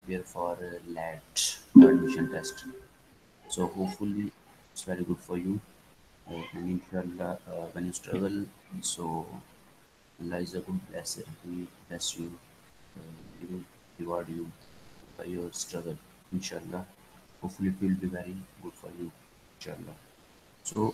prepare for LAT admission test. So hopefully it's very good for you. And inshallah, when you struggle, so Allah is a good blesser. He will bless you. He will reward you by your struggle. Inshallah. Hopefully it will be very good for you. Inshallah. So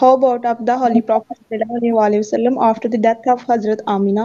How about of the Holy Prophet ﷺ after the death of Hazrat Amina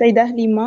Sayyidah Halima,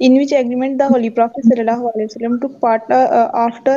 In which agreement the Holy Prophet sallallahu alaihi wasallam took part after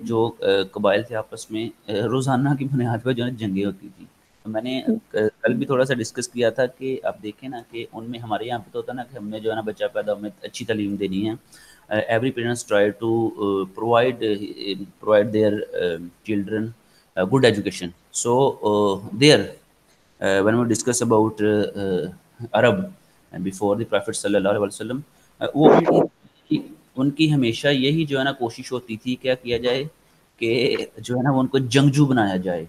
جو قبائل تھے آپس میں روزانہ کی بنیاد پر جو ہے جنگیں ہوتی تھی. تو میں نے کل بھی تھوڑا سا ڈسکس کیا تھا کہ آپ دیکھیں نا کہ ان میں ہمارے یہاں پہ تو ہوتا ہے نا کہ ہم نے جو ہے نا بچہ پیدا ہمیں اچھی تعلیم دینی ہے. Every parents try to provide their children good education. So there when we discuss about Arab before the Prophet sallallahu alaihi wasallam, وہ ان کی ہمیشہ یہی جو ہے نا کوشش ہوتی تھی کیا کیا جائے کہ جو ہے نا وہ ان کو جنگجو بنایا جائے,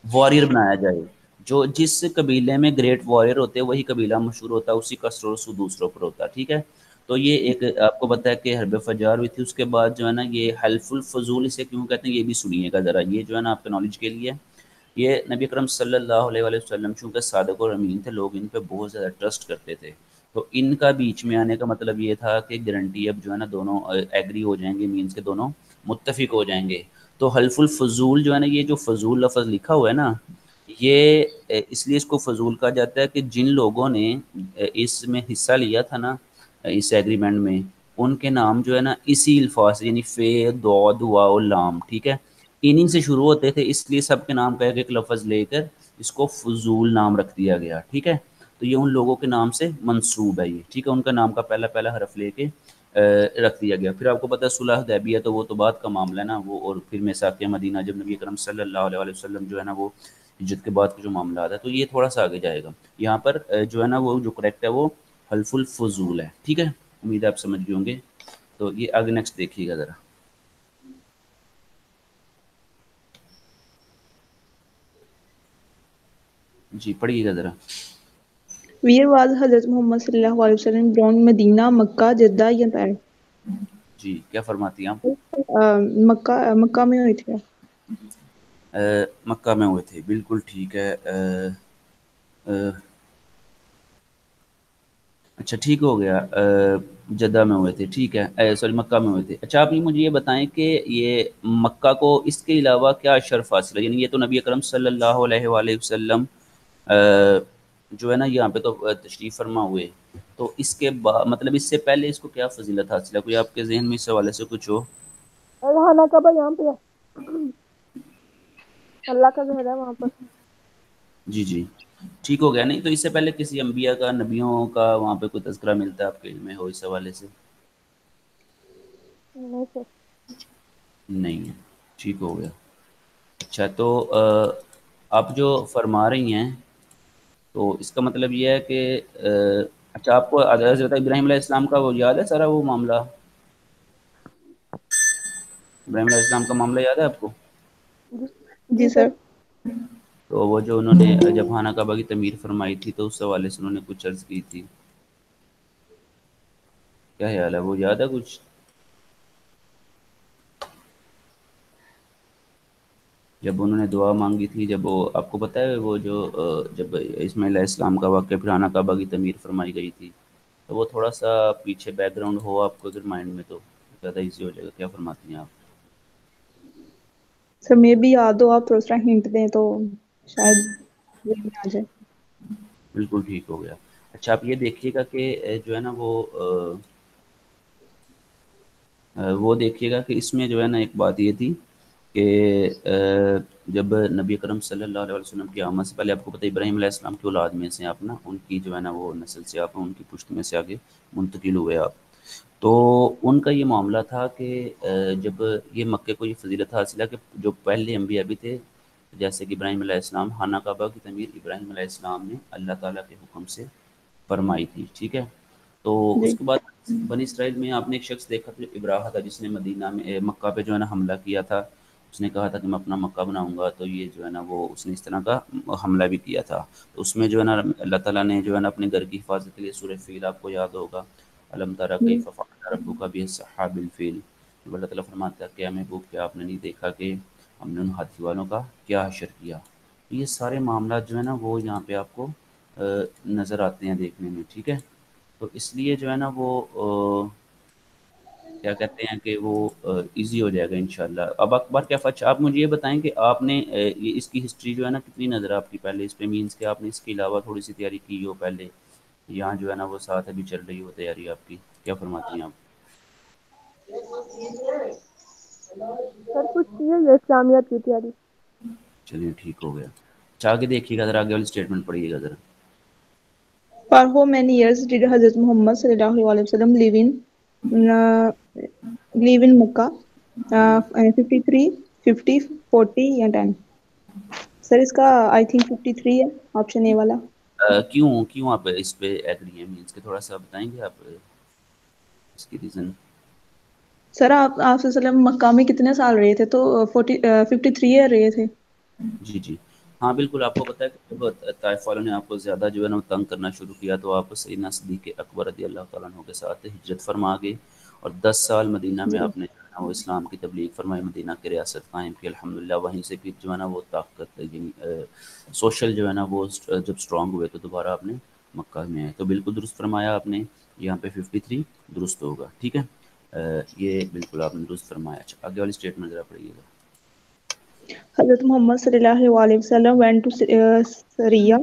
واریر بنایا جائے. جو جس قبیلے میں گریٹ واریر ہوتے ہیں وہی قبیلہ مشہور ہوتا ہے, اسی کا سورس دوسروں پر ہوتا ہے. ٹھیک ہے, تو یہ ایک آپ کو پتا ہے کہ حرب فجار ہوئی تھی. اس کے بعد جو ہے نا یہ حلف الفضول اسے کیوں کہتے ہیں یہ بھی سنیے گا ذرا, یہ جو ہے نا آپ کے نالج کے لیے. یہ نبی اکرم صلی اللہ علیہ وآلہ وسلم چونکہ صادق اور امین تھے, لوگ ان پہ بہت زیادہ ٹرسٹ کرتے تھے. تو ان کا بیچ میں آنے کا مطلب یہ تھا کہ گارنٹی اب جو ہے نا دونوں ایگری ہو جائیں گے, مینس کے دونوں متفق ہو جائیں گے. تو حلف الفضول جو ہے نا, یہ جو فضول لفظ لکھا ہوا ہے نا, یہ اس لیے اس کو فضول کہا جاتا ہے کہ جن لوگوں نے اس میں حصہ لیا تھا نا اس ایگریمنٹ میں, ان کے نام جو ہے نا اسی الفاظ یعنی فے دود واو لام, ٹھیک ہے, انہی سے شروع ہوتے تھے. اس لیے سب کے نام کا ایک ایک لفظ لے کر اس کو فضول نام رکھ دیا گیا. ٹھیک ہے, تو یہ ان لوگوں کے نام سے منسوب ہے یہ. ٹھیک ہے, ان کا نام کا پہلا پہلا حرف لے کے رکھ دیا گیا. پھر آپ کو پتہ ہے صلح حدیبیہ تو وہ تو بعد کا معاملہ ہے نا وہ, اور پھر میثاق مدینہ جب نبی اکرم صلی اللہ علیہ وآلہ وسلم جو ہے نا وہ ہجرت کے بعد کے جو معاملات ہے, تو یہ تھوڑا سا آگے جائے گا. یہاں پر جو ہے نا وہ جو کریکٹ ہے وہ حلف الفضول ہے. ٹھیک ہے, امید ہے آپ سمجھ گئے ہوں گے. تو یہ آگے نیکسٹ دیکھیے گا ذرا. جی پڑھیے گا ذرا. Where was Hazrat Muhammad sallallahu alaihi wasallam born? Medina, Makkah, Jeddah یا طائف؟ جی کیا فرماتی ہیں آپ؟ مکہ میں ہوئی تھی. مکہ میں ہوئے تھے, بالکل ٹھیک ہے. اچھا ٹھیک ہو گیا, جدہ میں ہوئے تھے. ٹھیک ہے, سوری مکہ میں ہوئے تھے. اچھا آپ مجھے یہ بتائیں کہ یہ مکہ کو اس کے علاوہ کیا شرف حاصل ہے؟ یعنی یہ تو نبی اکرم صلی اللہ علیہ وآلہ وسلم جو ہے نا یہاں پہ تو تشریف فرما ہوئے, تو اس کے بعد مطلب اس سے پہلے اس کو کیا فضیلت حاصل ہے؟ کوئی آپ کے ذہن میں اس حوالے سے کچھ ہو؟ اللہ کا بھائی یہاں پہ اللہ کا گھر ہے وہاں پر. جی جی ٹھیک ہو گیا. نہیں تو اس سے پہلے کسی انبیاء کا, نبیوں کا وہاں پہ کوئی تذکرہ ملتا ہے آپ کے علم میں ہو اس حوالے سے؟ نہیں سر. نہیں ہے, ٹھیک ہو گیا. اچھا تو آپ جو فرما رہی ہیں تو اس کا مطلب یہ ہے کہ اچھا آپ کو حضرت ابراہیم علیہ السلام کا وہ یاد ہے سارا وہ معاملہ؟ ابراہیم علیہ السلام کا معاملہ یاد ہے آپ کو؟ جی سر. تو وہ جو انہوں نے جب خانہ کعبہ کی تعمیر فرمائی تھی تو اس حوالے سے انہوں نے کچھ عرض کی تھی, کیا خیال ہے, وہ یاد ہے کچھ؟ جب انہوں نے دعا مانگی تھی, جب وہ آپ کو پتہ ہے وہ جو جب اسماعیل علیہ السلام کا واقعہ پھر خانہ کعبہ کی تعمیر فرمائی گئی تھی, تو وہ تھوڑا سا پیچھے بیک گراؤنڈ ہو آپ کو اگر مائنڈ میں تو زیادہ ایزی ہو جائے گا. کیا فرماتی ہیں آپ؟ سر میں بھی یاد ہو, آپ تھوڑا سا ہنٹ دیں تو شاید ذہن میں آ جائے. بالکل ٹھیک ہو گیا. اچھا آپ یہ دیکھیے گا کہ جو ہے نا وہ دیکھیے گا کہ اس میں جو ہے نا ایک بات یہ تھی کہ جب نبی کرم صلی اللہ علیہ وسلم کی آمد سے پہلے آپ کو پتہ ہے ابراہیم علیہ السلام کی اولاد میں سے آپ نا ان کی جو ہے نا وہ نسل سے آپ ان کی پشت میں سے آگے منتقل ہوئے آپ. تو ان کا یہ معاملہ تھا کہ جب یہ مکے کو یہ فضیلت حاصل ہے کہ جو پہلے انبیاء بھی تھے جیسے کہ ابراہیم علیہ السلام, خانہ کعبہ کی تعمیر ابراہیم علیہ السلام نے اللہ تعالیٰ کے حکم سے فرمائی تھی. ٹھیک ہے, تو جی اس کے بعد بنی اسرائیل میں آپ نے ایک شخص دیکھا تھا ابراہا تھا, جس نے مدینہ میں مکہ پہ جو ہے نا حملہ کیا تھا. اس نے کہا تھا کہ میں اپنا مکہ بناؤں گا, تو یہ جو ہے نا وہ اس نے اس طرح کا حملہ بھی کیا تھا. تو اس میں جو ہے نا اللہ تعالیٰ نے جو ہے نا اپنے گھر کی حفاظت کے لیے سورہ فیل آپ کو یاد ہوگا, الم تری جی کیف فعل ربک باصحاب الفیل, اللہ تعالیٰ فرماتا ہے کیا محبوب کیا آپ نے نہیں دیکھا کہ ہم نے ان ہاتھی والوں کا کیا حشر کیا. تو یہ سارے معاملات جو ہے نا وہ یہاں پہ آپ کو نظر آتے ہیں دیکھنے میں. ٹھیک ہے, تو اس لیے جو ہے نا وہ کیا کہتے ہیں کہ وہ ایزی ہو جائے گا انشاءاللہ. اب اکبر کیا فچ آپ مجھے یہ بتائیں کہ آپ نے یہ اس کی ہسٹری جو ہے نا کتنی نظر آپ کی پہلے اس پہ, مینس کہ آپ نے اس کے علاوہ تھوڑی سی تیاری کی ہو پہلے, یہاں جو ہے نا وہ ساتھ ابھی چل رہی ہو تیاری آپ کی, کیا فرماتی ہیں آپ؟ سر کچھ نہیں ہے اسلامیات کی تیاری. چلیے ٹھیک ہو گیا. اچھا آگے دیکھیے گا ذرا, آگے والی اسٹیٹمنٹ پڑھیے گا ذرا. For how many years did Hazrat Muhammad sallallahu alaihi wasallam uh, live in Mecca? 53, 50, 40 یا 10. سر اس کا آئی تھنک 53 ہے, آپشن اے والا. کیوں آپ اس پہ ایگری ہیں, مینس کہ تھوڑا سا بتائیں گے آپ اس کی ریزن. سر آپ صلی اللہ علیہ وسلم مکہ میں کتنے سال رہے تھے؟ تو 53 ایئر رہے تھے. جی جی ہاں بالکل. آپ کو پتہ ہے کہ جب طائف والوں نے آپ کو زیادہ جو ہے نا تنگ کرنا شروع کیا تو آپ سیدنا صدیق اکبر رضی اللہ تعالیٰ عنہ کے ساتھ ہجرت فرما گئے, اور 10 سال مدینہ میں جی آپ نے جو ہے نا وہ اسلام کی تبلیغ فرمائی, مدینہ کی ریاست قائم کی الحمدللہ. وہیں سے پھر جو ہے نا وہ طاقت سوشل جو ہے نا وہ جب اسٹرانگ ہوئے تو دوبارہ آپ نے مکہ میں آئے. تو بالکل درست فرمایا آپ نے, یہاں پہ 53 درست ہوگا. ٹھیک ہے, یہ بالکل آپ نے درست فرمایا. اچھا آگے والی اسٹیٹمنٹ ذرا پڑھیے گا. حضرت محمد صلی اللہ علیہ وسلم went to Syria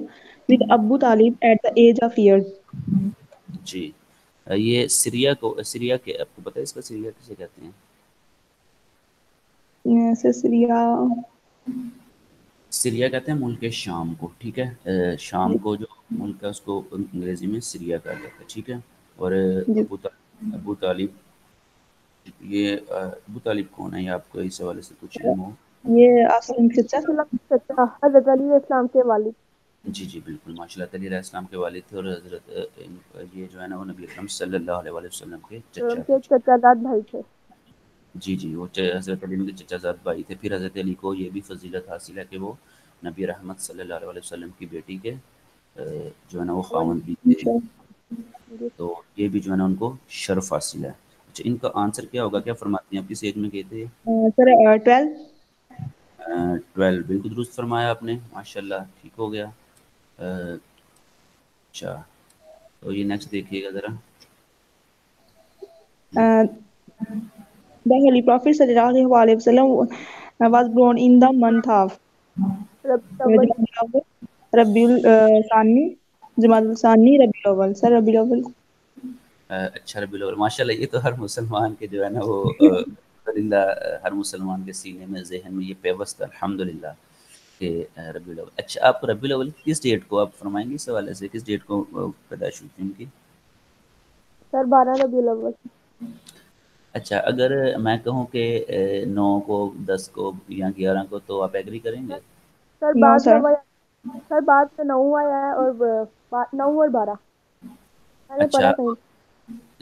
with Abu Talib at the age of years. جی یہ سیریا کے آپ کو پتہ ہے اس کا سیریا کسے کہتے ہیں؟ سر سریا سیریا کہتے ہیں ملک شام کو. ٹھیک ہے, شام کو جو ملک ہے اس کو انگریزی میں سیریا کہا جاتا ہے. ٹھیک ہے, اور جی. ابو طالب یہ ابو طالب کون ہے, یہ آپ کو اس حوالے سے کچھ علم ہو؟ یہ آپ سے چچا. چچا حضرت علی اسلام کے والد. جی جی بالکل ماشاء اللہ. علیہ السلام کے والد تھے, اور حضرت یہ جو ہے نا وہ نبی اکرم صلی اللہ علیہ وسلم کے چچا ان تھے. کے چچا داد بھائی تھے. جی جی وہ حضرت علی کے چچا زاد بھائی تھے. پھر حضرت علی کو یہ بھی فضیلت حاصل ہے کہ وہ نبی رحمت صلی اللہ علیہ وسلم کی بیٹی کے جو ہے نا وہ خاوند بھی تھے. جی. تو یہ بھی جو ہے نا ان کو شرف حاصل ہے. اچھا ان کا آنسر کیا ہوگا, کیا فرماتے ہیں آپ کس ایج میں گئے تھے؟ سر 12. 12 بالکل درست فرمایا آپ نے, ماشاء اللہ ٹھیک ہو گیا. اچھا تو یہ نیکسٹ دیکھیے گا ذرا. The Holy Prophet sallallahu alaihi wasallam was born in the month of ربیع الاول. Rabiul Thani, Jamadul Thani, Rabiul Awwal. Sir Rabiul Awwal. اچھا ربیع الاول ماشاء اللہ. یہ تو ہر مسلمان کے جو ہے نا وہ پرندہ ہر مسلمان کے سینے میں ذہن میں یہ پیوست الحمدللہ کہ ربیع الاول. اچھا آپ ربیع الاول کس ڈیٹ کو آپ فرمائیں گے اس حوالے سے, کس ڈیٹ کو پیدائش ہوئی تھی ان کی؟ سر 12 ربیع الاول. اچھا اگر میں کہوں کہ 9 کو, 10 کو یا 11 کو, تو آپ ایگری کریں گے؟ سر No بعد sir. میں سر بعد میں 9 آیا ہے, اور 9 اور 12 میں نے اچھا پڑھا کہیں.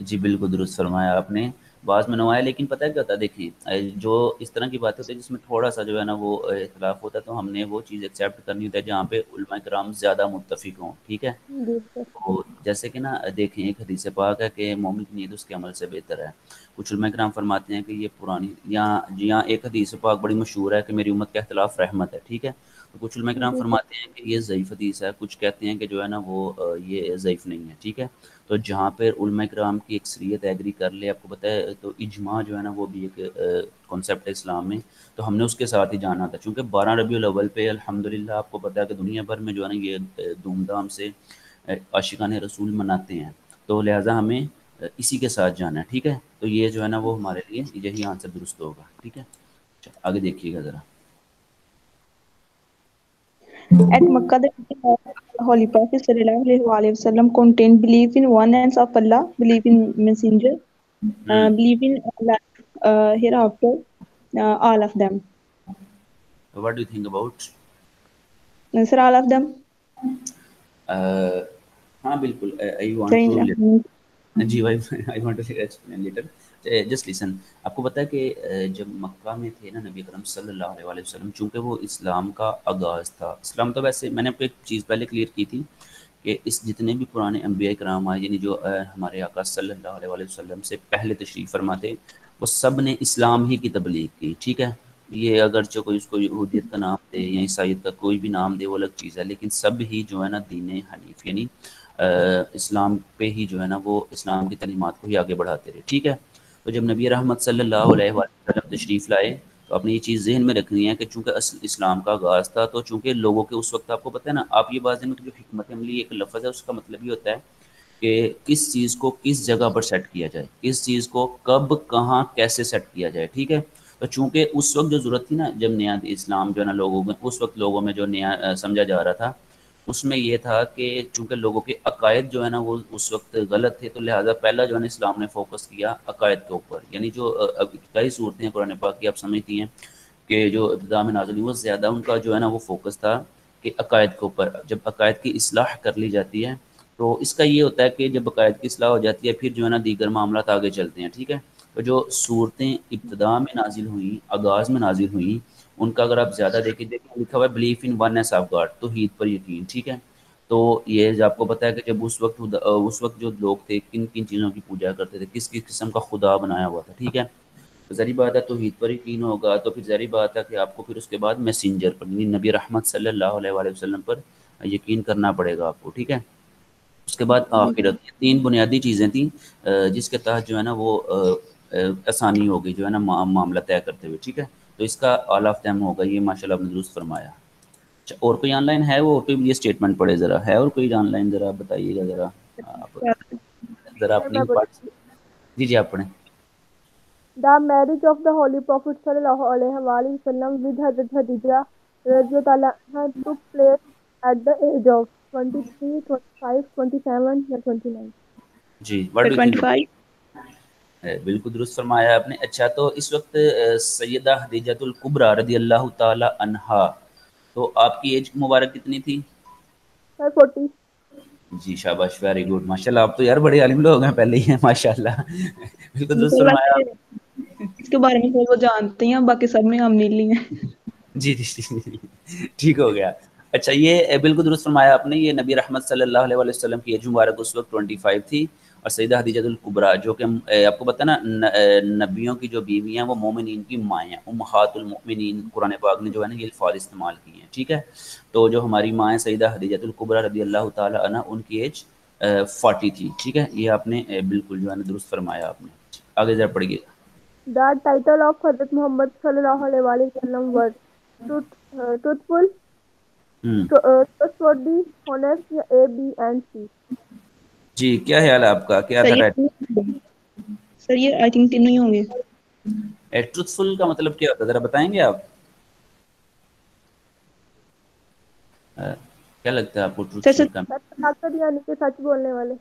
جی بالکل درست فرمایا آپ نے, بعض میں نوایا. لیکن پتہ ہے کیا ہوتا ہے, دیکھیں جو اس طرح کی باتیں ہوتی ہیں جس میں تھوڑا سا جو ہے نا وہ اختلاف ہوتا ہے, تو ہم نے وہ چیز ایکسیپٹ کرنی ہوتی ہے جہاں پہ علماء کرام زیادہ متفق ہوں. ٹھیک ہے, جی سر. تو جیسے کہ نا دیکھیں ایک حدیث پاک ہے کہ مومن کی نیت اس کے عمل سے بہتر ہے. کچھ علماء کرام فرماتے ہیں کہ یہ پرانی یہاں ایک حدیث پاک بڑی مشہور ہے کہ میری امت کا اختلاف رحمت ہے. ٹھیک ہے, تو کچھ علماء کرام جی سر. فرماتے ہیں کہ یہ ضعیف حدیث ہے, کچھ کہتے ہیں کہ جو ہے نا وہ یہ ضعیف نہیں ہے. ٹھیک ہے, تو جہاں پہ علماء کرام کی اکثریت ایگری کر لے, آپ کو پتہ ہے تو اجماع جو ہے نا وہ بھی ایک کانسیپٹ ہے اسلام میں, تو ہم نے اس کے ساتھ ہی جانا تھا. چونکہ 12 ربیع الاول پہ الحمدللہ آپ کو پتہ ہے کہ دنیا بھر میں جو ہے نا یہ دھوم دھام سے عاشقان رسول مناتے ہیں, تو لہٰذا ہمیں اسی کے ساتھ جانا ہے. ٹھیک ہے, تو یہ جو ہے نا وہ ہمارے لیے یہی آنسر درست ہوگا. ٹھیک ہے, آگے دیکھیے گا ذرا. At Makkah, the Holy Prophet sallallahu alaihi wasallam contained belief in oneness of Allah, belief in messenger, belief in life hereafter, all of them. What do you think about? Sir, all of them. ہاں بالکل. I want to Sir, جی I want to explain later. Just listen. آپ کو پتہ ہے کہ جب مکہ میں تھے نا نبی اکرم صلی اللہ علیہ وسلم, چونکہ وہ اسلام کا آغاز تھا. اسلام تو ویسے میں نے آپ کو ایک چیز پہلے کلیئر کی تھی کہ اس جتنے بھی پرانے انبیاء کرام آئے, یعنی جو ہمارے آقا صلی اللہ علیہ وسلم سے پہلے تشریف فرما تھے, وہ سب نے اسلام ہی کی تبلیغ کی. ٹھیک ہے, یہ اگرچہ کوئی اس کو یہودیت کا نام دے یا عیسائیت کا کوئی بھی نام دے وہ الگ چیز ہے, لیکن سب ہی جو ہے نا دین حنیف یعنی اسلام پہ ہی جو ہے نا وہ اسلام کی تعلیمات کو ہی آگے بڑھاتے رہے. ٹھیک ہے, تو جب نبی رحمت صلی اللہ علیہ وسلم تشریف لائے تو آپ نے یہ چیز ذہن میں رکھنی ہے کہ چونکہ اصل اسلام کا آغاز تھا, تو چونکہ لوگوں کے اس وقت آپ کو پتہ ہے نا, آپ یہ بات میں جو حکمت عملی ایک لفظ ہے اس کا مطلب یہ ہوتا ہے کہ کس چیز کو کس جگہ پر سیٹ کیا جائے, کس چیز کو کب کہاں کیسے سیٹ کیا جائے. ٹھیک ہے, تو چونکہ اس وقت جو ضرورت تھی نا، جب نیا اسلام جو ہے نا لوگوں میں، اس وقت لوگوں میں جو نیا سمجھا جا رہا تھا، اس میں یہ تھا کہ چونکہ لوگوں کے عقائد جو ہے نا وہ اس وقت غلط تھے، تو لہٰذا پہلا جو ہے نا اسلام نے فوکس کیا عقائد کے اوپر. یعنی جو کئی صورتیں ہیں قرآن پاک کی آپ سمجھتی ہیں کہ جو ابتداء میں نازل ہوئی، وہ زیادہ ان کا جو ہے نا وہ فوکس تھا کہ عقائد کے اوپر. جب عقائد کی اصلاح کر لی جاتی ہے تو اس کا یہ ہوتا ہے کہ جب عقائد کی اصلاح ہو جاتی ہے پھر جو ہے نا دیگر معاملات آگے چلتے ہیں. ٹھیک ہے. تو جو صورتیں ابتداء میں نازل ہوئیں، آغاز میں نازل ہوئیں، ان کا اگر آپ زیادہ دیکھیں لکھا ہوا ہے belief in oneness of God, توحید پر یقین. ٹھیک ہے. تو یہ آپ کو پتا ہے کہ جب اس وقت جو لوگ تھے کن کن چیزوں کی پوجا کرتے تھے، کس کس قسم کا خدا بنایا ہوا تھا. ٹھیک ہے. ظاہری بات ہے توحید پر یقین ہوگا تو پھر ظاہری بات ہے کہ آپ کو پھر اس کے بعد میسنجر پر، یعنی نبی رحمت صلی اللہ علیہ وآلہ وسلم پر یقین کرنا پڑے گا آپ کو. ٹھیک ہے. اس کے بعد آخرت. یہ تین بنیادی چیزیں تھیں جس کے تحت جو ہے نا وہ آسانی ہوگی جو ہے نا معاملہ طے کرتے ہوئے. ٹھیک ہے. تو اس کا آل آف دیم ہوگا یہ، ماشاء اللہ آپ نے درست فرمایا. اچھا، اور کوئی آن لائن ہے؟ وہ کوئی یہ اسٹیٹمنٹ پڑھے ذرا. ہے اور کوئی آن لائن؟ ذرا بتائیے گا ذرا آپ، ذرا سر اپنی میں بول پارٹ. جی جی آپ پڑھیں. The marriage of the Holy Prophet sallallahu alaihi wasallam with Hazrat Khadija radhiyallahu anha took place at the age of 23, 25, 27 یا 29. جی واٹ ڈو تھنک؟ 25. بالکل درست فرمایا آپ نے. اچھا، تو اس وقت سیدہ خدیجہ الکبریٰ رضی اللہ تعالی عنہا، تو آپ کی ایج مبارک کتنی تھی؟ سر 40. جی شاباش، ویری گڈ، ماشاء اللہ. آپ تو یار بڑے عالم لوگ ہیں پہلے ہی ہیں ماشاء اللہ. بالکل درست فرمایا. اس کے بارے میں وہ جانتے ہیں، باقی سب میں ہم نیلی ہیں. جی جی جی ٹھیک ہو گیا. اچھا، یہ بالکل درست فرمایا آپ نے. یہ نبی رحمت صلی اللہ علیہ وسلم کی ایج مبارک اس وقت 25 تھی، اور سیدہ خدیجہ الکبریٰ جو کہ آپ کو پتہ نا نبیوں کی جو بیوی ہیں وہ مومنین کی مائیں ہیں، امہات المؤمنین. قرآن پاک نے جو ہے نا یہ الفاظ استعمال کیے ہیں. ٹھیک ہے. تو جو ہماری مائیں سیدہ خدیجہ الکبریٰ رضی اللہ تعالی عنہ، ان کی ایج 40 تھی. ٹھیک ہے. یہ آپ نے بالکل جو ہے نا درست فرمایا آپ نے. آگے ذرا پڑھیے. The title of Hazrat Muhammad sallallahu alaihi wasallam was truthful, trustworthy, honest, یا A, B and C. جی کیا خیال ہے آپ کا؟ کیا تھا؟ سر یہ آئی تھنک تینوں ہی ہوں گے. ٹروتھفل کا مطلب کیا ہوتا ہے ذرا بتائیں گے آپ؟ کیا لگتا ہے آپ کو ٹروتھفل کا؟ یعنی کہ سچ بولنے والے.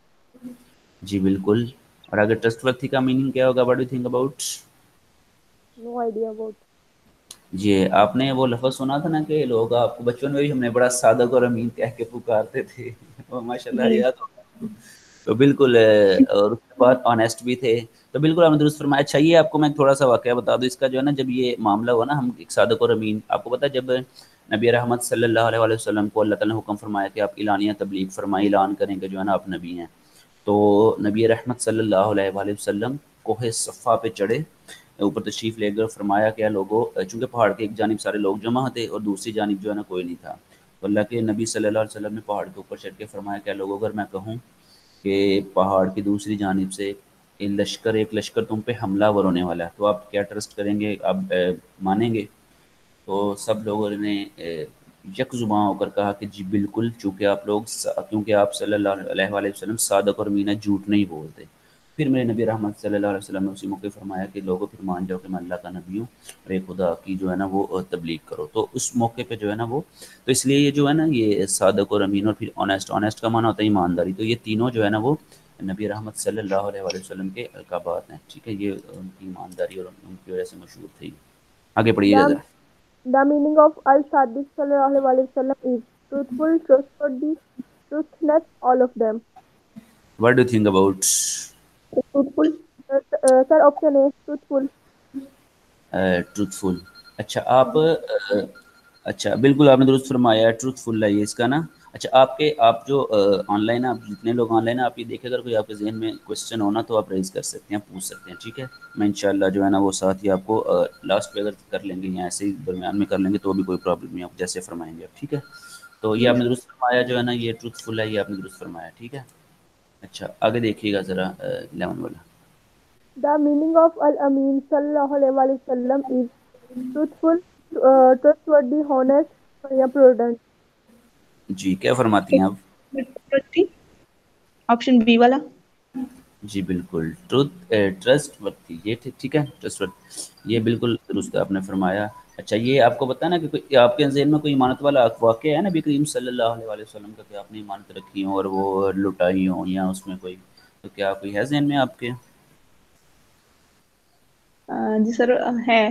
جی بالکل. اور اگر ٹرسٹ ورتھی کا میننگ کیا ہوگا؟ What do you think about? No idea about. جی آپ نے وہ لفظ سنا تھا نا کہ لوگ آپ کو بچپن میں بھی ہم نے بڑا صادق اور امین کہہ کے پکارتے تھے، ماشاء اللہ جی. یاد ہوگا. تو بالکل. اور اس کے بعد آنیسٹ بھی تھے. تو بالکل آپ نے درست فرمایا. اچھا، یہ آپ کو میں تھوڑا سا واقعہ بتا دوں اس کا جو ہے نا. جب یہ معاملہ ہوا نا، ہم ایک صادق اور امین، آپ کو پتا جب نبی رحمت صلی اللہ علیہ وسلم کو اللہ تعالیٰ نے حکم فرمایا کہ آپ اعلانیہ تبلیغ فرمائیں، اعلان کریں کہ جو ہے نا آپ نبی ہیں، تو نبی رحمت صلی اللہ علیہ وسلم کوہ صفا پہ چڑھے، اوپر تشریف لے کر فرمایا کہ لوگوں، چونکہ پہاڑ کے ایک جانب سارے لوگ جمع تھے اور دوسری جانب جو ہے نا کوئی نہیں تھا، تو اللہ کے نبی صلی اللہ علیہ وسلم نے پہاڑ کے اوپر چڑھ کے فرمایا کہ لوگوں اگر میں کہوں کہ پہاڑ کی دوسری جانب سے ایک لشکر تم پہ حملہ ور ہونے والا ہے، تو آپ کیا ٹرسٹ کریں گے؟ آپ مانیں گے؟ تو سب لوگوں نے یک زباں ہو کر کہا کہ جی بالکل، کیونکہ آپ صلی اللہ علیہ وسلم صادق اور امین، جھوٹ نہیں بولتے. پھر میرے نبی رحمت صلی اللہ علیہ وسلم نے اسی موقع فرمایا کہ لوگوں پھر مان جاؤ کہ میں اللہ کا نبی ہوں اور ایک خدا کی جو ہے نا وہ تبلیغ کرو. تو اس موقع پہ جو ہے نا وہ، تو اس لیے یہ جو ہے نا یہ صادق اور امین، اور پھر آنیسٹ کا معنی ہوتا ہے ایمانداری. تو یہ تینوں جو ہے نا وہ نبی رحمت صلی اللہ علیہ وسلم کے القابات ہیں. ٹھیک ہے. یہ ان کی ایمانداری اور ان کی وجہ سے مشہور تھی. آگے پڑھیے گا ذرا. The meaning of Al-Sadiq sallallahu alaihi wasallam is truthful, trustworthy, truthness, all of them. What do you think about Truthful. Sir, option A, truthful. truthful؟ اچھا آپ اچھا بالکل آپ نے درست فرمایا، ٹروتھفل ہے یہ اس کا نا. اچھا آپ جو آن لائن، آپ جتنے لوگ آن لائن ہیں، آپ یہ دیکھیں اگر کوئی آپ کے ذہن میں کوشچن ہونا تو آپ ریز کر سکتے ہیں، پوچھ سکتے ہیں. ٹھیک ہے. میں انشاءاللہ جو ہے نا وہ ساتھ ہی آپ کو لاسٹ پہ اگر کر لیں گے یا ایسے ہی درمیان میں کر لیں گے تو بھی کوئی پرابلم نہیں، آپ جیسے فرمائیں گے آپ. ٹھیک ہے. تو یہ آپ نے درست فرمایا جو ہے نا یہ ٹروتھفل ہے، یہ آپ نے درست فرمایا. ٹھیک ہے. اچھا آگے دیکھیے گا ذرا 11 والا. The meaning of Al-Amin sallallahu alaihi wasallam is truthful, trustworthy, honest, یا prudent. جی کیا فرماتی ہیں آپ؟ آپشن بی والا. جی بالکل، ٹرسٹ ورتھی، یہ ٹھیک ہے، ٹرسٹ ورتھی، یہ بالکل درست آپ نے فرمایا۔ اچھا یہ آپ کو بتانا کہ کوئی آپ کے ذہن میں کوئی امانت والا واقعہ ہے نبی کریم صلی اللہ علیہ وآلہ وسلم کا کہ آپ نے امانت رکھی ہوں اور وہ لٹائی ہوں یا اس میں کوئی، تو کیا کوئی ہے ذہن میں آپ کے؟ جی سر ہے۔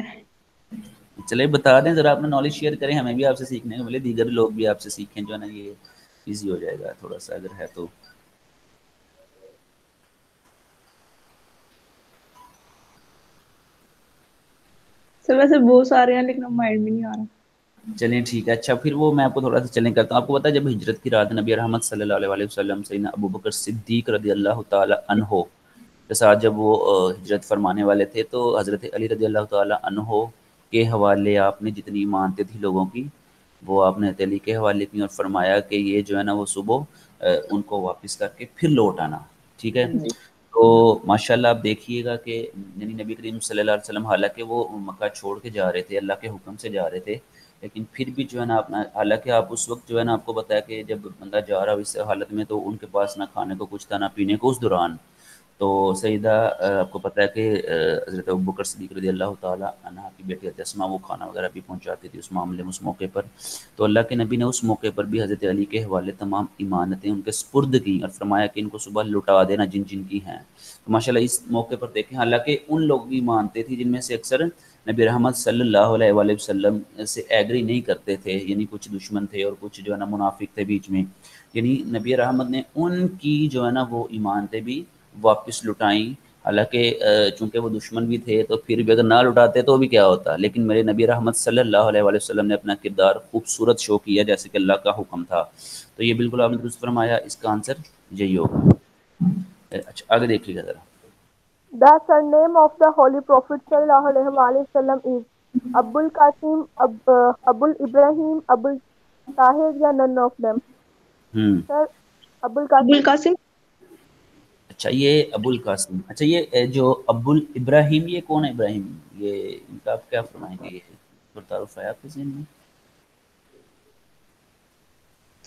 چلے بتا دیں ذرا، اپنا نالج شیئر کریں، ہمیں بھی آپ سے سیکھنے کو ملے، دیگر لوگ بھی آپ سے سیکھیں، جو ہے نا یہ ایزی ہو جائے گا تھوڑا سا اگر ہے تو۔ سر ویسے بہت سارے ہیں لیکن اب مائنڈ میں نہیں آ رہا۔ چلیں ٹھیک ہے، اچھا پھر وہ میں آپ کو تھوڑا سا چلیں کرتا ہوں۔ آپ کو پتہ ہے جب ہجرت کی رات نبی رحمت صلی اللہ علیہ وسلم سیدنا ابو بکر صدیق رضی اللہ تعالی عنہ کے ساتھ جب وہ ہجرت فرمانے والے تھے، تو حضرت علی رضی اللہ تعالی عنہ کے حوالے آپ نے جتنی مانتے تھی لوگوں کی، وہ آپ نے حضرت علی کے حوالے کی اور فرمایا کہ یہ جو ہے نا وہ صبح ان کو واپس کر کے پھر لوٹ آنا، ٹھیک ہے۔ جی تو ماشاءاللہ آپ دیکھیے گا کہ یعنی نبی کریم صلی اللہ علیہ وسلم حالانکہ وہ مکہ چھوڑ کے جا رہے تھے، اللہ کے حکم سے جا رہے تھے، لیکن پھر بھی جو ہے نا اپنا، حالانکہ آپ اس وقت جو ہے نا آپ کو بتایا کہ جب بندہ جا رہا ہو اس حالت میں تو ان کے پاس نہ کھانے کو کچھ تھا نہ پینے کو اس دوران، تو سیدہ آپ کو پتہ ہے کہ حضرت ابوبکر صدیق رضی اللہ تعالیٰ عنہ کی بیٹی حضرت اسماء وہ کھانا وغیرہ بھی پہنچاتی تھی اس معاملے میں، اس موقع پر۔ تو اللہ کے نبی نے اس موقع پر بھی حضرت علی کے حوالے تمام امانتیں ان کے سپرد کی اور فرمایا کہ ان کو صبح لٹا دینا جن جن کی ہیں۔ تو ماشاءاللہ اس موقع پر دیکھیں، حالانکہ ان لوگ بھی مانتے تھے جن میں سے اکثر نبی رحمت صلی اللہ علیہ وآلہ وسلم سے ایگری نہیں کرتے تھے، یعنی کچھ دشمن تھے اور کچھ جو ہے نا منافق تھے بیچ میں، یعنی نبی رحمت نے ان کی جو ہے نا وہ ایمانتیں بھی واپس لٹائیں، حالانکہ چونکہ وہ دشمن بھی تھے تو پھر بھی اگر نہ لٹاتے تو بھی کیا ہوتا، لیکن میرے نبی رحمت صلی اللہ علیہ وآلہ وسلم نے اپنا کردار خوبصورت شو کیا جیسے کہ اللہ کا حکم تھا۔ تو یہ بالکل آپ نے درست فرمایا، اس کا آنسر یہی ہوگا۔ اچھا آگے دیکھیے گا ذرا۔ The surname of the Holy Prophet sallallahu alaihi wasallam is Abul Qasim, Abul Ibrahim, Abul Tahir, یا none of them. Sir, Abul Abu Qasim. القاسم۔ اچھا یہ ابو القاسم، اچھا یہ جو ابو ابراہیم یہ کون ہے ابراہیم؟ یہ ان کا آپ کیا فرمائیں گے، یہ تعارف ہے آپ کے ذہن میں؟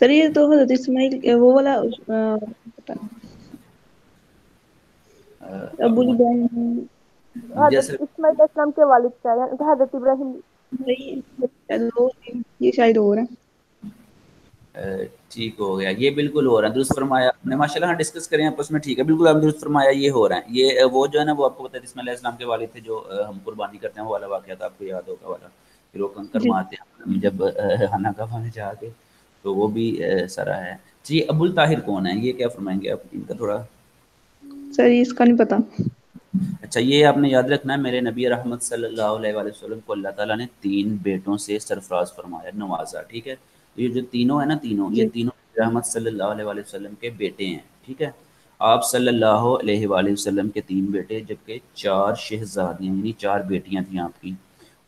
سر یہ تو حضرت اسماعیل وہ والا پتہ نہیں۔ ابو ابو ابراہیم مجھے حضرت صرف اسماعیل اسلام کے والد کا ہے، یعنی کہ حضرت ابراہیم۔ یہ شاید اور ہے۔ ٹھیک ہو گیا، یہ بالکل ہو رہا ہے، درست فرمایا آپ نے، ماشاءاللہ ہاں ڈسکس کریں آپس میں، ٹھیک ہے بالکل آپ نے درست فرمایا، یہ ہو رہا ہے، یہ وہ جو ہے نا وہ آپ کو پتہ ہے اسماعیل علیہ السلام کے والد تھے جو ہم قربانی کرتے ہیں، وہ والا واقعہ تھا آپ کو یاد ہوگا والا، پھر وہ کنکر جی مارتے ہیں جب ہنا کعبہ میں جا کے، تو وہ بھی سرا ہے۔ جی ابو الطاہر کون ہے، یہ کیا فرمائیں گے آپ ان کا تھوڑا؟ سر اس کا نہیں پتا۔ اچھا یہ آپ نے یاد رکھنا ہے، میرے نبی رحمت صلی اللہ علیہ وآلہ وسلم کو اللہ تعالیٰ نے 3 بیٹوں سے سرفراز فرمایا، نوازا، ٹھیک ہے۔ یہ جو تینوں ہیں نا، یہ جی تینوں رحمت صلی اللہ علیہ وآلہ وسلم کے بیٹے ہیں، ٹھیک ہے۔ آپ صلی اللہ علیہ وآلہ وسلم کے 3 بیٹے، جبکہ 4 شہزادیاں یعنی 4 بیٹیاں تھیں آپ کی۔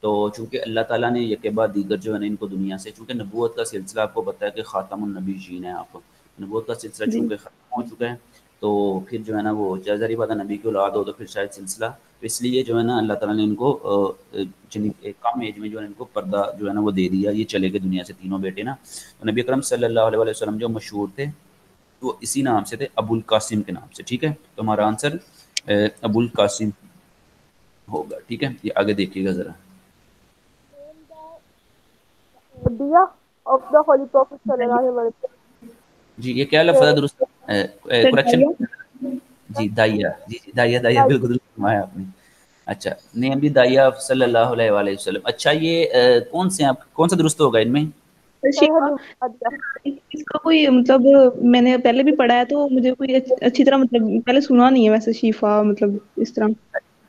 تو چونکہ اللہ تعالیٰ نے یک بعد دیگر جو ہے نا ان کو دنیا سے، چونکہ نبوت کا سلسلہ آپ کو پتہ ہے کہ خاتم النبیین ہے، آپ نبوت کا سلسلہ جی چونکہ ختم ہو چکا ہے، تو پھر جو ہے نا وہ ظاہری بات ہے نبی کی اولاد ہو تو پھر شاید سلسلہ، تو اس لیے جو ہے نا اللہ تعالیٰ نے ان کو کم ایج میں جو ہے ان کو پردہ جو ہے نا وہ دے دیا، یہ چلے گئے دنیا سے تینوں بیٹے نا۔ تو نبی اکرم صلی اللہ علیہ وسلم جو مشہور تھے وہ اسی نام سے تھے، ابو القاسم کے نام سے، ٹھیک ہے۔ تو ہمارا آنسر ابو القاسم ہوگا، ٹھیک ہے۔ یہ آگے دیکھیے گا ذرا۔ Dia of the Holy Prophet sallallahu alaihi wasallam. جی یہ کیا لفظ ہے درست سر کریکشن؟ دایا۔ جی دائیا، جی جی دائیا بالکل درست فرمایا آپ نے۔ اچھا نیم بھی دائیا صلی اللہ علیہ وآلہ وسلم۔ اچھا یہ کون سے آپ کون سا درست ہوگا ان میں؟ سر Sir, شیفا، Halimah. اس کا کوئی مطلب میں نے پہلے بھی پڑھا ہے تو مجھے کوئی اچھی طرح مطلب پہلے سنا نہیں ہے ویسے شیفا مطلب اس طرح۔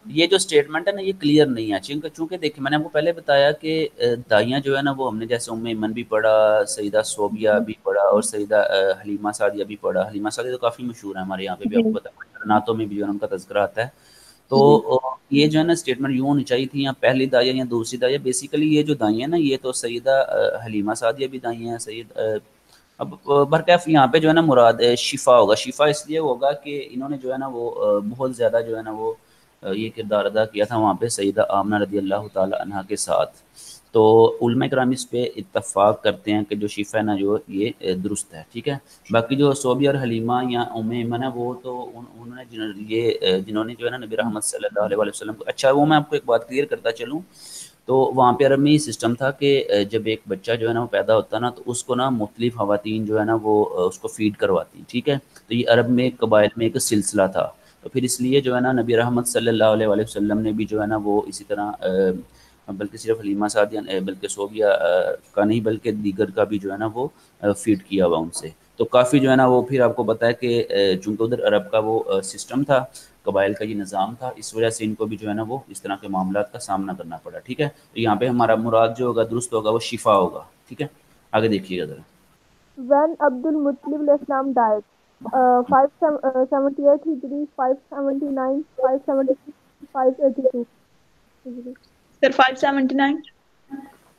یہ جو سٹیٹمنٹ ہے نا یہ کلیئر نہیں ہے، چونکہ دیکھیں میں نے آپ کو پہلے بتایا کہ دائیاں جو ہے نا وہ ہم نے جیسے ام ایمن بھی پڑھا، سیدہ صوبیہ بھی پڑھا اور سیدہ حلیمہ سعدیہ بھی پڑھا۔ حلیمہ سعدیہ تو کافی مشہور ہے ہمارے یہاں پہ بھی، جی آپ کو پتہ ہے نعتوں میں بھی جو ہے ان کا تذکرہ آتا ہے۔ تو جی یہ جو ہے نا اسٹیٹمنٹ یوں ہونی چاہیے تھی، یا پہلی دائیا یا دوسری دائیا، بیسیکلی یہ جو دائیں ہیں نا یہ تو سیدہ حلیمہ سعدیہ بھی دائیں ہیں، اب برکیف یہاں پہ جو ہے نا مراد شفا ہوگا، شفا اس لیے ہوگا کہ انہوں نے جو ہے نا وہ بہت زیادہ جو ہے نا وہ یہ کردار ادا کیا تھا وہاں پہ سیدہ آمنہ رضی اللہ تعالی عنہ کے ساتھ۔ تو علماء کرام اس پہ اتفاق کرتے ہیں کہ جو شفا ہے نا جو یہ درست ہے، ٹھیک ہے۔ باقی جو صوبی اور حلیمہ یا ام ایمن ہے وہ تو انہوں نے جنہوں نے جو ہے نا نبی رحمت صلی اللہ علیہ وسلم کو، اچھا وہ میں آپ کو ایک بات کلیئر کرتا چلوں، تو وہاں پہ عرب میں یہ سسٹم تھا کہ جب ایک بچہ جو ہے نا وہ پیدا ہوتا نا تو اس کو نا مختلف خواتین جو ہے نا وہ اس کو فیڈ کرواتی، ٹھیک ہے۔ تو یہ عرب میں قبائل میں ایک سلسلہ تھا، تو پھر اس لیے جو ہے نا نبی رحمت صلی اللہ علیہ وسلم نے بھی جو ہے نا وہ اسی طرح بلکہ صرف حلیمہ سعدیہ بلکہ صوبیہ کا نہیں بلکہ دیگر کا بھی جو ہے نا وہ فیڈ کیا ہوا ان سے، تو کافی جو ہے نا وہ پھر آپ کو پتہ ہے کہ چونکہ ادھر عرب کا وہ سسٹم تھا، قبائل کا یہ نظام تھا، اس وجہ سے ان کو بھی جو ہے نا وہ اس طرح کے معاملات کا سامنا کرنا پڑا، ٹھیک ہے۔ تو یہاں پہ ہمارا مراد جو ہوگا درست ہوگا وہ شفا ہوگا، ٹھیک ہے۔ آگے دیکھیے گا ذرا۔ When Abdul Muttalib alayhi salam died, 578 Hijri, 579, 576, 582 Hijri. سر 579.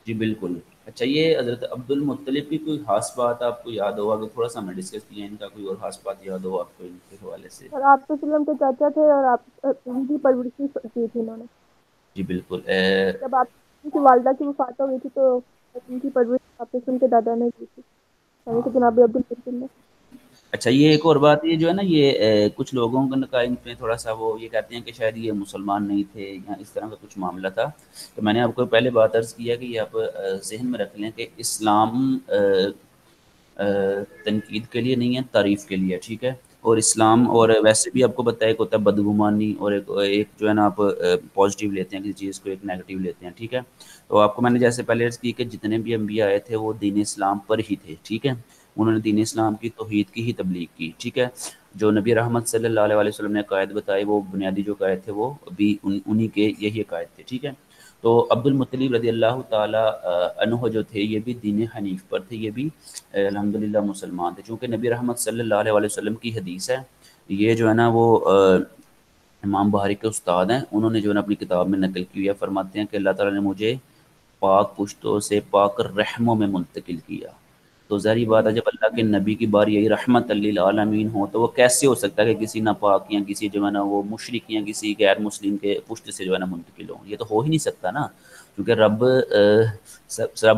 جی بالکل۔ اچھا یہ حضرت عبد المطلب کی کوئی خاص بات آپ کو یاد ہو؟ اگر تھوڑا سا ہمیں ڈسکس کیا ان کا کوئی اور خاص بات یاد ہو آپ کو ان کے حوالے سے؟ اور آپ کے وسلم کے چاچا تھے اور آپ ان کی پرورش کی تھی انہوں نے، جی بالکل۔ جب آپ کی والدہ کی وفات ہو گئی تھی تو ان کی پرورش آپ کے کے دادا نے کی تھی، یعنی کہ جناب عبد المطلب نے۔ اچھا یہ ایک اور بات یہ جو ہے نا یہ کچھ لوگوں کا ان پہ تھوڑا سا وہ یہ کہتے ہیں کہ شاید یہ مسلمان نہیں تھے یا اس طرح کا کچھ معاملہ تھا، تو میں نے آپ کو پہلے بات عرض کیا کہ یہ آپ ذہن میں رکھ لیں کہ اسلام تنقید کے لیے نہیں ہے، تعریف کے لیے، ٹھیک ہے۔ اور اسلام اور ویسے بھی آپ کو بتایا ایک ہوتا ہے بدگمانی اور ایک جو ہے نا آپ پازیٹیو لیتے ہیں کسی چیز کو، ایک نیگیٹیو لیتے ہیں، ٹھیک ہے۔ تو آپ کو میں نے جیسے پہلے عرض کی کہ جتنے بھی انبیاء آئے تھے وہ دین اسلام پر ہی تھے، ٹھیک ہے، انہوں نے دین اسلام کی توحید کی ہی تبلیغ کی، ٹھیک ہے۔ جو نبی رحمت صلی اللہ علیہ وسلم نے عقائد بتائے وہ بنیادی جو عقائد تھے وہ بھی انہی کے یہی عقائد تھے، ٹھیک ہے۔ تو عبد المطلب رضی اللہ تعالیٰ عنہ جو تھے یہ بھی دین حنیف پر تھے، یہ بھی الحمدللہ مسلمان تھے، چونکہ نبی رحمت صلی اللہ علیہ وسلم کی حدیث ہے، یہ جو ہے نا وہ امام بخاری کے استاد ہیں، انہوں نے جو ہے نا اپنی کتاب میں نقل کی ہے، فرماتے ہیں کہ اللہ تعالیٰ نے مجھے پاک پشتوں سے پاک رحموں میں منتقل کیا، تو ظاہری بات ہے جب اللہ کے نبی کی باری یہی رحمت للعالمین ہو تو وہ کیسے ہو سکتا ہے کہ کسی ناپاک یا کسی جو ہے نا وہ مشرک یا کسی غیر مسلم کے پشت سے جو ہے نا منتقل ہوں، یہ تو ہو ہی نہیں سکتا نا، کیونکہ رب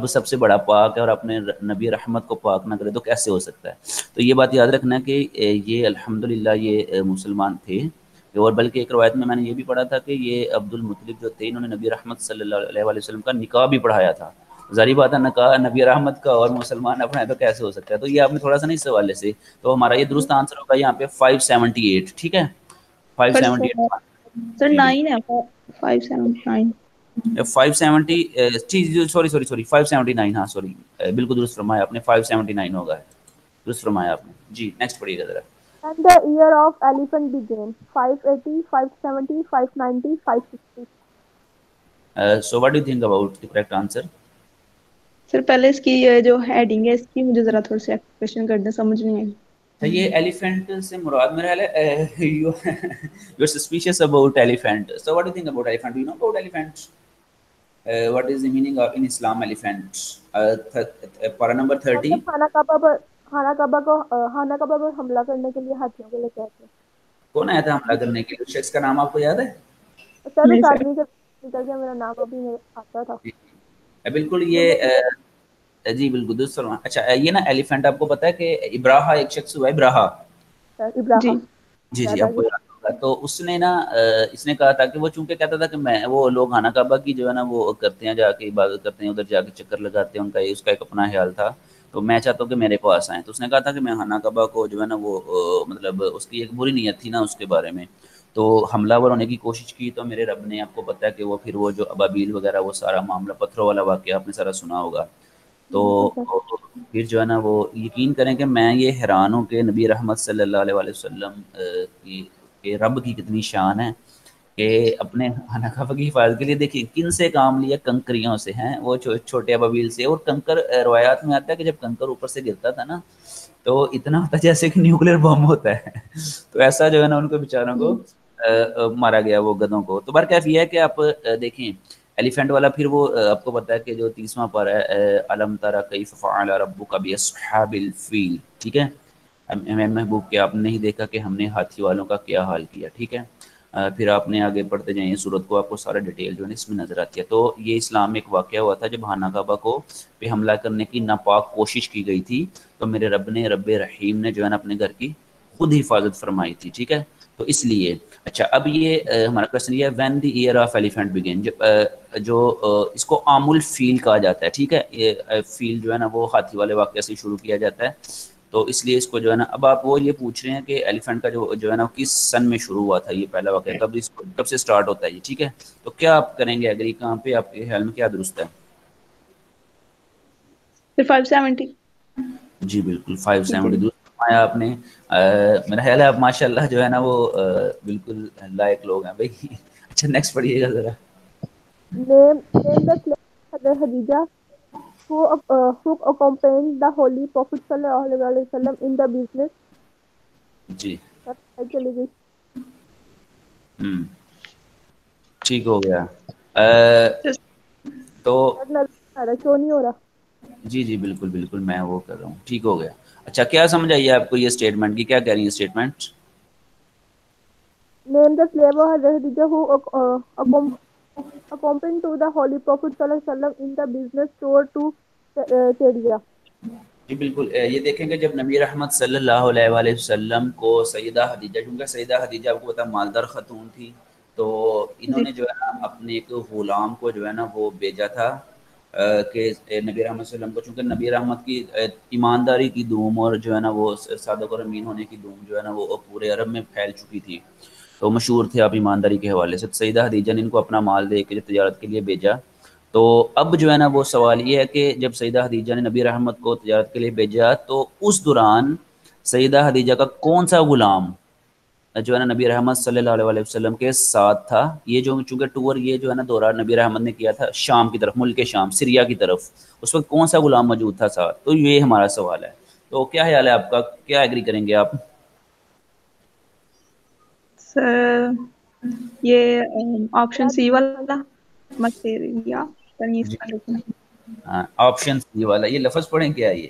سب سے بڑا پاک ہے اور اپنے نبی رحمت کو پاک نہ کرے تو کیسے ہو سکتا ہے۔ تو یہ بات یاد رکھنا کہ یہ الحمدللہ یہ مسلمان تھے، اور بلکہ ایک روایت میں نے یہ بھی پڑھا تھا کہ یہ عبد المطلب جو تھے انہوں نے نبی رحمت صلی اللہ علیہ وسلم کا نکاح بھی پڑھایا تھا، ظاہری بات ہے نکاح نبی رحمت کا اور مسلمان اپنا ہے تو کیسے ہو سکتا ہے، تو یہ آپ نے تھوڑا سا نہیں اس حوالے سے، تو ہمارا یہ درست آنسر ہوگا یہاں پہ 578، ٹھیک ہے، 578 سر جی 9 ہے 579. 570 سوری 579، ہاں سوری بالکل درست فرمایا آپ نے، 579 ہوگا، درست فرمایا آپ نے۔ جی نیکسٹ پڑھیے گا ذرا۔ And the year of elephant began, 580, 570, 590, 560. So what do you think about the correct answer? سر پہلے اس کی جو ہیڈنگ ہے اس کی مجھے ذرا تھوڑا سا ایکسپریشن کر دیں، سمجھ نہیں آئی۔ تو یہ ایلیفینٹ سے مراد میرا ہے you are suspicious about elephant, so what do you think about elephant, you know about elephant, what is the meaning of in Islam elephant? پارا نمبر 30 جب خانہ کعبہ پر حملہ کرنے کے لیے ہاتھیوں کو لے کے آتے ہیں۔ کون آیا تھا حملہ کرنے کے لیے؟ اس شخص کا نام آپ کو یاد ہے؟ سر نہیں اس سر آدمی سے نکل گیا، میرا نام ابھی میرے آتا تھا۔ بالکل یہ جی بالکل درست فرمایا۔ اچھا یہ نا ایلیفینٹ آپ کو پتا ہے کہ ابراہا ایک شخص ہوا ہے، ابراہا، ابراہا جی جی یاد جی آ آپ کو گیا۔ یاد ہوگا، تو اس نے نا اس نے کہا تھا کہ وہ چونکہ کہتا تھا کہ میں وہ لوگ خانہ کعبہ کی جو ہے نا وہ کرتے ہیں، جا کے عبادت کرتے ہیں، ادھر جا کے چکر لگاتے ہیں، ان کا اس کا ایک اپنا خیال تھا، تو میں چاہتا ہوں کہ میرے پاس آئیں، تو اس نے کہا تھا کہ میں خانہ کعبہ کو جو ہے نا وہ مطلب اس کی ایک بری نیت تھی نا اس کے بارے میں، تو حملہ ور ہونے کی کوشش کی، تو میرے رب نے آپ کو پتہ ہے کہ وہ پھر وہ جو ابابیل وغیرہ وہ سارا معاملہ پتھروں والا واقعہ آپ نے سارا سنا ہوگا، تو پھر جو ہے نا وہ یقین کریں کہ میں یہ حیران ہوں کہ نبی رحمت صلی اللہ علیہ وسلم کہ رب کی کتنی شان ہے کہ اپنے خانہ کعبہ کی حفاظت کے لیے دیکھیں کن سے کام لیا، کنکریوں سے ہیں، وہ چھوٹے ابابیل سے، اور کنکر روایات میں آتا ہے کہ جب کنکر اوپر سے گرتا تھا نا تو اتنا ہوتا جیسے کہ نیوکلیر بم ہوتا ہے تو ایسا جو ہے نا ان کو بیچاروں کو مارا گیا وہ گدھوں کو۔ تو برکیف یہ ہے کہ آپ دیکھیں ایلیفینٹ والا، پھر وہ آپ کو پتا ہے کہ جو 30واں پارہ ہے الم تری کیف فعل ربک باصحاب الفیل، ٹھیک ہے، میں محبوب کہ آپ نے نہیں دیکھا کہ ہم نے ہاتھی والوں کا کیا حال کیا، ٹھیک ہے۔ پھر آپ نے آگے پڑھتے جائیں صورت کو، آپ کو سارا ڈیٹیل جو ہے اس میں نظر آتی ہے. تو یہ اسلام میں ایک واقعہ ہوا تھا جب خانہ کعبہ کو پہ حملہ کرنے کی ناپاک کوشش کی گئی تھی، تو میرے رب نے، رب رحیم نے جو ہے نا اپنے گھر کی خود حفاظت فرمائی تھی. ٹھیک ہے، تو اس لیے اچھا اب یہ ہمارا کوشچن یہ ہے when the year of elephant began, جو اس کو عام الفیل کہا جاتا ہے. ٹھیک ہے، یہ فیل جو ہے نا وہ ہاتھی والے واقعہ سے شروع کیا جاتا ہے، تو اس لیے اس کو جو ہے نا اب آپ وہ یہ پوچھ رہے ہیں کہ ایلیفینٹ کا جو ہے نا کس سن میں شروع ہوا تھا، یہ پہلا واقعہ کب سے سٹارٹ ہوتا ہے یہ. ٹھیک ہے، تو کیا آپ کریں گے ایگری کہاں پہ، آپ کے خیال میں کیا درست ہے؟ 570. جی بالکل ٹھیک ہے 570 درست فرمایا آپ نے. میرا خیال ہے آپ ماشاء اللہ جو ہے نا وہ بالکل لائق لوگ ہیں بھائی. اچھا نیکسٹ پڑھیے گا ذرا. Name the slave Hazrat Khadija who accompanied the Holy Prophet sallallahu alaihi wasallam in the business. جی چلی گئی. ٹھیک ہو گیا. تو کیوں نہیں ہو رہا؟ جی جی بالکل بالکل میں وہ کر رہا ہوں، ٹھیک ہو گیا. اچھا کیا سمجھ آئیے آپ کو یہ اسٹیٹمنٹ کی، کیا کہہ رہی ہے statement? Name the slave of Hazrat Khadija who accompanied to the Holy Prophet sallallahu alaihi wasallam in the business tour to Syria. جی بالکل. یہ دیکھیں گے جب نبی رحمت صلی اللہ علیہ وآلہ وسلم کو سیدہ خدیجہ، کیونکہ سیدہ خدیجہ آپ کو پتا مالدار خاتون تھی، تو انہوں جی نے جو ہے نا اپنے ایک غلام کو جو ہے نا وہ بھیجا تھا کہ نبی رحمت صلی اللہ علیہ وسلم کو، چونکہ نبی رحمت کی ایمانداری کی دھوم اور جو ہے نا وہ صادق اور امین ہونے کی دھوم جو ہے نا وہ پورے عرب میں پھیل چکی تھی، تو مشہور تھے آپ ایمانداری کے حوالے سے. سیدہ خدیجہ نے ان کو اپنا مال دے کے تجارت کے لیے بھیجا. تو اب جو ہے نا وہ سوال یہ ہے کہ جب سیدہ خدیجہ نے نبی رحمت کو تجارت کے لیے بھیجا تو اس دوران سیدہ خدیجہ کا کون سا غلام جو ہے نا نبی رحمت صلی اللہ علیہ وسلم کے ساتھ تھا؟ یہ جو چونکہ ٹور یہ جو ہے نا دورہ نبی رحمت نے کیا تھا شام کی طرف، ملک شام سیریا کی طرف، اس وقت کون سا غلام موجود تھا ساتھ؟ تو یہ ہمارا سوال ہے. تو کیا خیال ہے آپ کا، کیا ایگری کریں گے آپ؟ سر یہ آپشن سی والا مسیریا جی ہاں آپشن سی والا. یہ لفظ پڑھیں کیا ہے یہ؟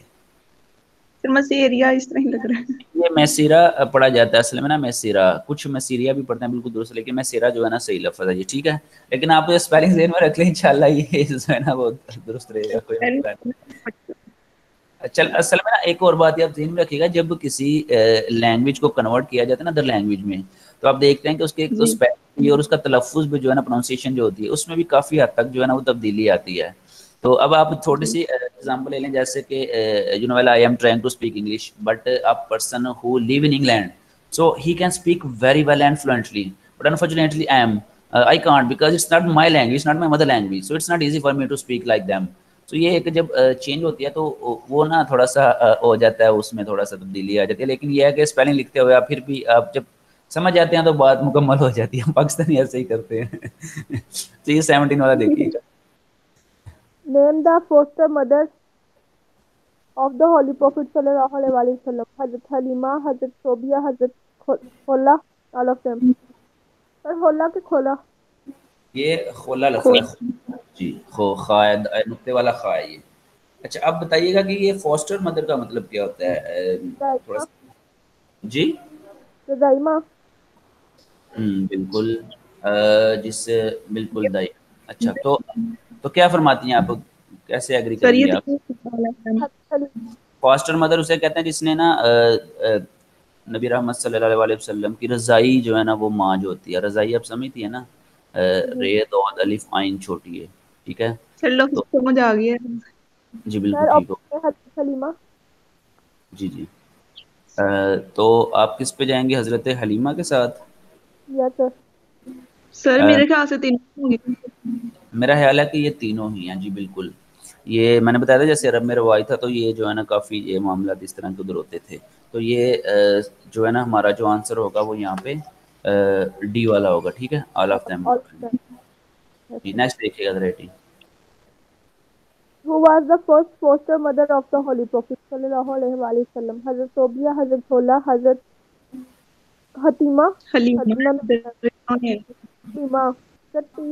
پھر مسیریا اس طرح ہی لگ رہا ہے. یہ میسیرا پڑھا جاتا ہے اصل میں نا، میسیرا، کچھ میسیریا بھی پڑھتے ہیں بالکل درست، لیکن میسیرا جو ہے نا صحیح لفظ ہے یہ. ٹھیک ہے، لیکن آپ اسپیلنگ ذہن میں رکھ لیں انشاءاللہ یہ جو ہے نا وہ درست رہے گا، کوئی مسئلہ نہیں. چل اصل میں نا ایک اور بات یہ آپ ذہن میں رکھیے گا، جب کسی لینگویج کو کنورٹ کیا جاتا ہے نا ادر لینگویج میں، تو آپ دیکھتے ہیں کہ اس کے جی اسپیلنگ اور اس کا تلفظ بھی جو ہے نا پروننسیشن جو ہوتی ہے اس میں بھی کافی حد تک جو ہے نا وہ تبدیلی آتی ہے. تو اب آپ تھوڑی جی سی ایگزامپل لے لیں، جیسے کہ you know well I am trying to speak English but a person who live in England, so he can speak very well and fluently, but unfortunately I can't because it's not my language, it's not my mother language, so it's not easy for me to speak like them. تو یہ ایک جب change ہوتی ہے تو وہ نا تھوڑا سا ہو جاتا ہے، اس میں تھوڑا سا تبدیلی آ جاتی ہے. لیکن یہ ہے کہ اسپیلنگ لکھتے ہوئے آپ پھر بھی آپ جب سمجھ جاتے ہیں تو بات مکمل ہو جاتی ہے. پاکستانی ایسے ہی کرتے ہیں. تو یہ 17 والا دیکھیے گا. Name the foster mothers of the Holy Prophet sallallahu alaihi wasallam. Hazrat Halima, Hazrat Sobia, Hazrat Khola, all of them. Sir, Khola ke Khola? یہ خولا لفظ کھول ہے جی، خائد نقطے والا خا ہے یہ. اچھا اب بتائیے گا کہ یہ فاسٹر مدر کا مطلب کیا ہوتا ہے تھوڑا Raima, سا. جی Raima. بالکل جس سے بالکل دائی. اچھا تو کیا فرماتی ہیں آپ، کیسے ایگری سر کریں یہ گے آپ؟ Hazrat فاسٹر مدر اسے کہتے ہیں جس نے نا نبی رحمت صلی اللہ علیہ وسلم کی رضائی جو ہے نا وہ ماں جو ہوتی ہے، رضائی آپ سمجھتی ہے نا، رے دود الف عین چھوٹی ہے. ٹھیک ہے سر لفظ تو سمجھ آ گیا. جی بالکل Sir, ٹھیک ہو. Hazrat Halima. جی جی تو آپ کس پہ جائیں گے، حضرت حلیمہ کے ساتھ؟ Yes, sir. سر میرے خیال سے 3 ہوں گی. میرا خیال ہے کہ یہ تینوں ہی ہیں. جی بالکل. یہ میں نے بتایا تھا جیسے عرب میں روائی تھا، تو یہ جو ہے نا کافی یہ معاملات اس طرح کے ادھر ہوتے تھے. تو یہ جو ہے نا ہمارا جو آنسر ہوگا وہ یہاں پہ ڈی والا ہوگا. ٹھیک ہے، all of them. All of them. Yes, sir. Next دیکھیے گا rating. Who was the first foster mother of the Holy Prophet sallallahu alaihi wasallam? Hazrat Sobia, Hazrat Khola, Hazrat Hatima. Halima Hatima. Sir, T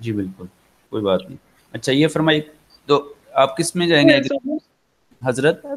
جی بالکل کوئی بات نہیں. اچھا یہ فرمائی تو آپ کس میں جائیں گے؟ حضرت Sir,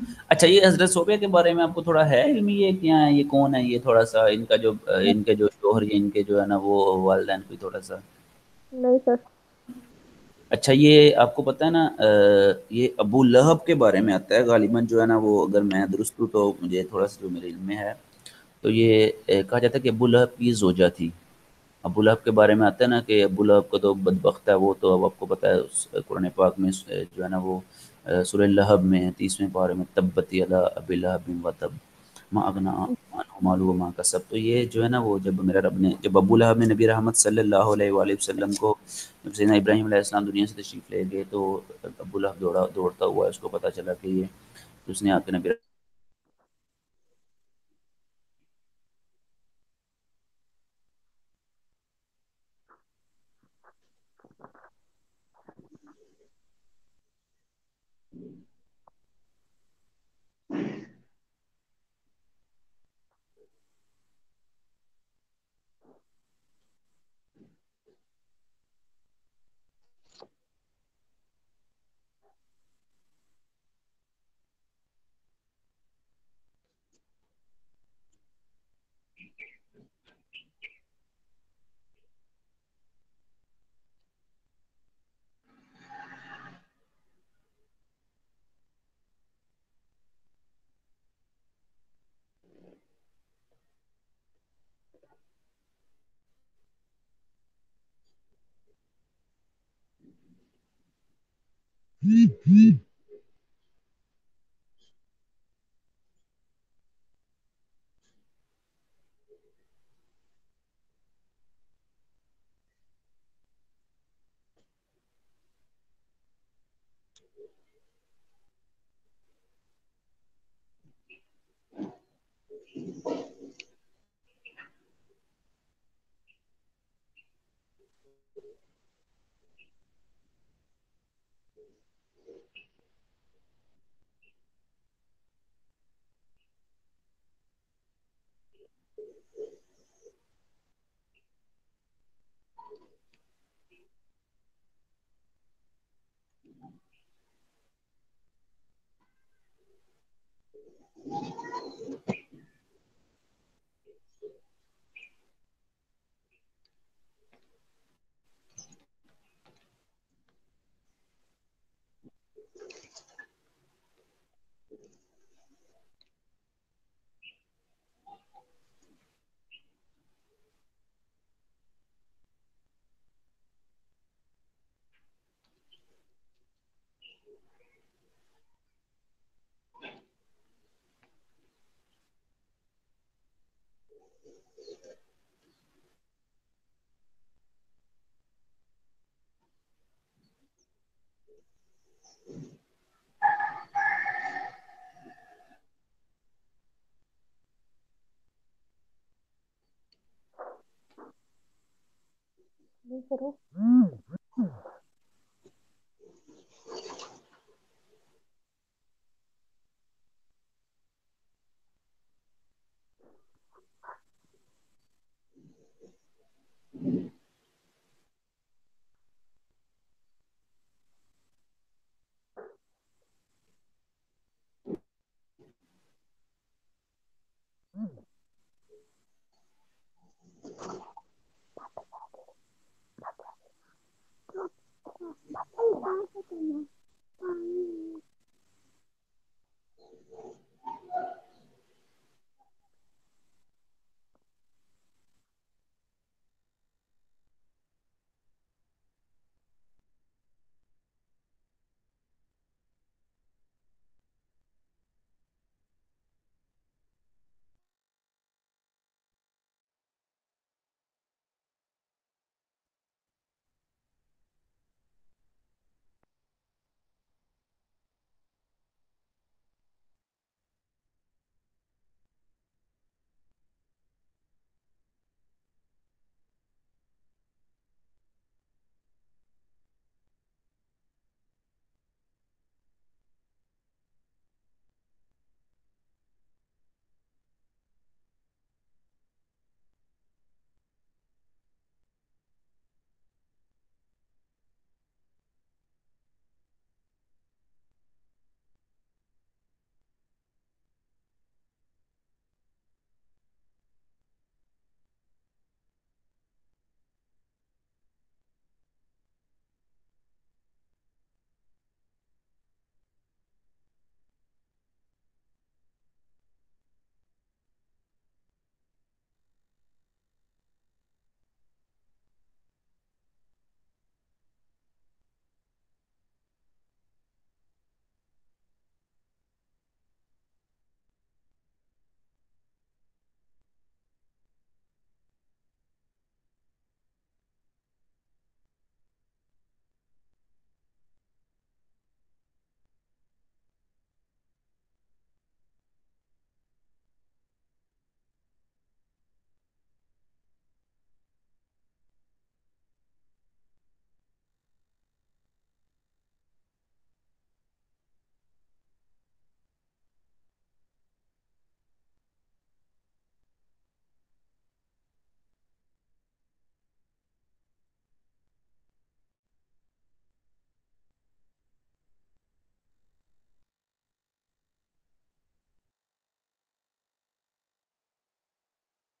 اچھا یہ حضرت صوفیہ کے بارے میں آپ کو تھوڑا ہے علم، یہ کیا ہے، یہ کون ہے، یہ تھوڑا سا ان کا جو ان کے جو شوہر یا ان کے جو ہے نا وہ والدین کوئی تھوڑا سا؟ نہیں سر. اچھا یہ آپ کو پتہ ہے نا یہ ابو لہب کے بارے میں آتا ہے غالباً جو ہے نا وہ، اگر میں درست ہوں تو مجھے تھوڑا سا جو میرے علم میں ہے تو یہ کہا جاتا ہے کہ ابو لہب کی زوجہ تھی. ابو لہب کے بارے میں آتا ہے نا کہ ابو لہب کا تو بدبخت ہے وہ، تو اب آپ کو پتہ ہے قرآن پاک میں جو ہے نا وہ سورہ لہب میں 30ویں پارے میں تبت یدا ابی لہب و تب ما اغنی عنہ مالہ وما کسب. تو یہ جو ہے نا وہ جب میرا رب نے، جب ابو لہب نے نبی رحمت صلی اللہ علیہ وآلہ وسلم کو، جب سیدنا ابراہیم علیہ السلام دنیا سے تشریف لے گئے تو ابو لہب دوڑتا ہوا، اس کو پتہ چلا کہ یہ، اس نے آ کے نبی نہیں کرو.